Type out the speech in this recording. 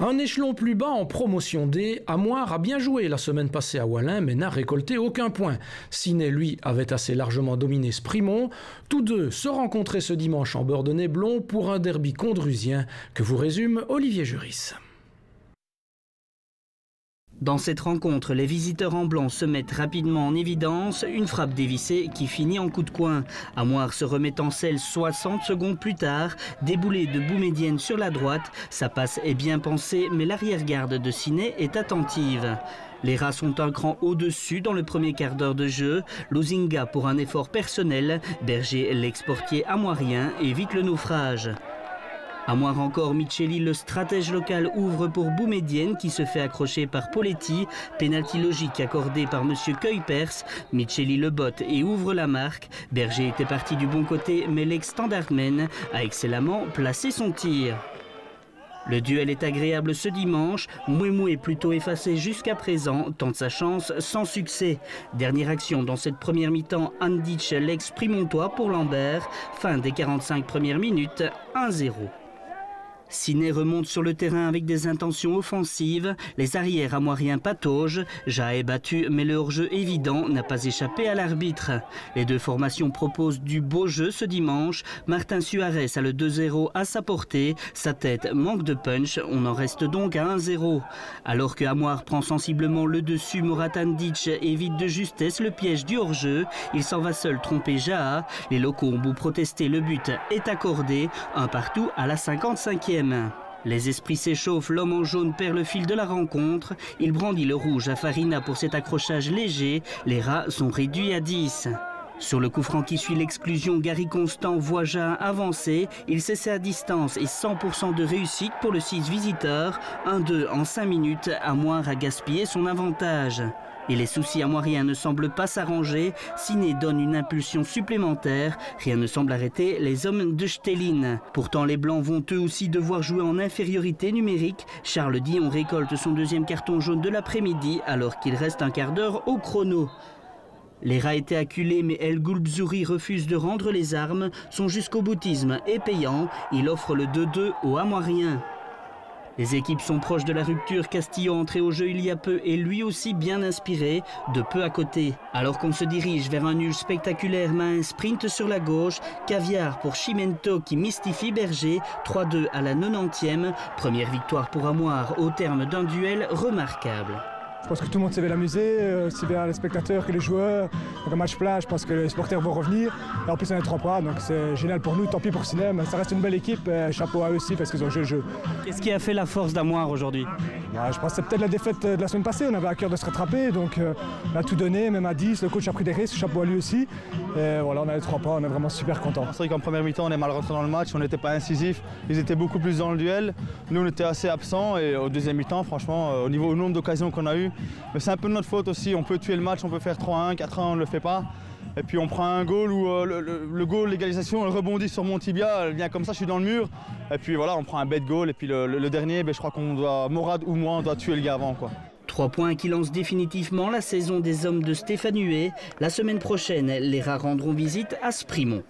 Un échelon plus bas en promotion D, Amoir a bien joué la semaine passée à Wallin mais n'a récolté aucun point. Ciné, lui, avait assez largement dominé Sprimont. Tous deux se rencontraient ce dimanche en beurre de Néblon pour un derby condrusien que vous résume Olivier Juris. Dans cette rencontre, les visiteurs en blanc se mettent rapidement en évidence, une frappe dévissée qui finit en coup de coin. Amoir se remet en selle 60 secondes plus tard, déboulé de Boumedienne sur la droite. Sa passe est bien pensée, mais l'arrière-garde de Ciné est attentive. Les rats sont un cran au-dessus dans le premier quart d'heure de jeu. Lozinga pour un effort personnel. Berger, l'ex-portier amoirien, évite le naufrage. Amoir encore, Micheli, le stratège local, ouvre pour Boumedienne qui se fait accrocher par Poletti. Pénalty logique accordé par M. Kuipers. Micheli le botte et ouvre la marque. Berger était parti du bon côté, mais l'ex-standardman a excellemment placé son tir. Le duel est agréable ce dimanche. Mouemou est plutôt effacé jusqu'à présent, tente sa chance sans succès. Dernière action dans cette première mi-temps, Anditch l'ex-Primontois pour Lambert. Fin des 45 premières minutes, 1-0. Ciné remonte sur le terrain avec des intentions offensives. Les arrières amoiriens pataugent. Ja est battu, mais le hors-jeu évident n'a pas échappé à l'arbitre. Les deux formations proposent du beau jeu ce dimanche. Martin Suarez a le 2-0 à sa portée. Sa tête manque de punch. On en reste donc à 1-0. Alors que Amoir prend sensiblement le dessus, Morat Anditch évite de justesse le piège du hors-jeu. Il s'en va seul tromper Ja. Les locaux ont beau protester, le but est accordé. Un partout à la 55e. Les esprits s'échauffent, l'homme en jaune perd le fil de la rencontre. Il brandit le rouge à Farina pour cet accrochage léger. Les rats sont réduits à 10. Sur le coup franc qui suit l'exclusion, Gary Constant voit Ja avancer. Il s'essaie à distance et 100% de réussite pour le 6 visiteur. 1-2 en 5 minutes, Amoir a gaspillé son avantage. Et les soucis amoiriens ne semblent pas s'arranger. Ciné donne une impulsion supplémentaire. Rien ne semble arrêter les hommes de Stelin. Pourtant, les Blancs vont eux aussi devoir jouer en infériorité numérique. Charles Dion récolte son deuxième carton jaune de l'après-midi alors qu'il reste un quart d'heure au chrono. Les rats étaient acculés, mais El Goulbzouri refuse de rendre les armes. Son jusqu'au boutisme est payant. Il offre le 2-2 aux Amoiriens. Les équipes sont proches de la rupture. Castillo, entré au jeu il y a peu, est lui aussi bien inspiré, de peu à côté. Alors qu'on se dirige vers un nul spectaculaire, main sprint sur la gauche. Caviar pour Chimento qui mystifie Berger. 3-2 à la 90e. Première victoire pour Amoir au terme d'un duel remarquable. Je pense que tout le monde s'est bien amusé, aussi bien les spectateurs que les joueurs. Donc un match plat, je pense que les supporters vont revenir. Et en plus on a 3 points, donc c'est génial pour nous, tant pis pour Ciné. Ça reste une belle équipe, chapeau à eux aussi parce qu'ils ont joué le jeu. Qu'est-ce qui a fait la force d'Amoir aujourd'hui? Je pense que c'est peut-être la défaite de la semaine passée, on avait à cœur de se rattraper, donc on a tout donné, même à 10, le coach a pris des risques, chapeau à lui aussi. Et voilà, on a les 3 points, on est vraiment super contents. C'est vrai qu'en première mi-temps on est mal rentré dans le match, on n'était pas incisif, ils étaient beaucoup plus dans le duel. Nous on était assez absents et au deuxième mi-temps, franchement, au nombre d'occasions qu'on a eu, mais c'est un peu de notre faute aussi, on peut tuer le match, on peut faire 3-1, 4-1, on ne le fait pas. Et puis on prend un goal où le goal, l'égalisation, elle rebondit sur mon tibia, elle vient comme ça, je suis dans le mur. Et puis voilà, on prend un bête goal et puis le dernier, je crois qu'on doit, Morad ou moi, on doit tuer le gars avant, quoi. 3 points qui lancent définitivement la saison des hommes de Stéphane Huet. La semaine prochaine, les rats rendront visite à Sprimont.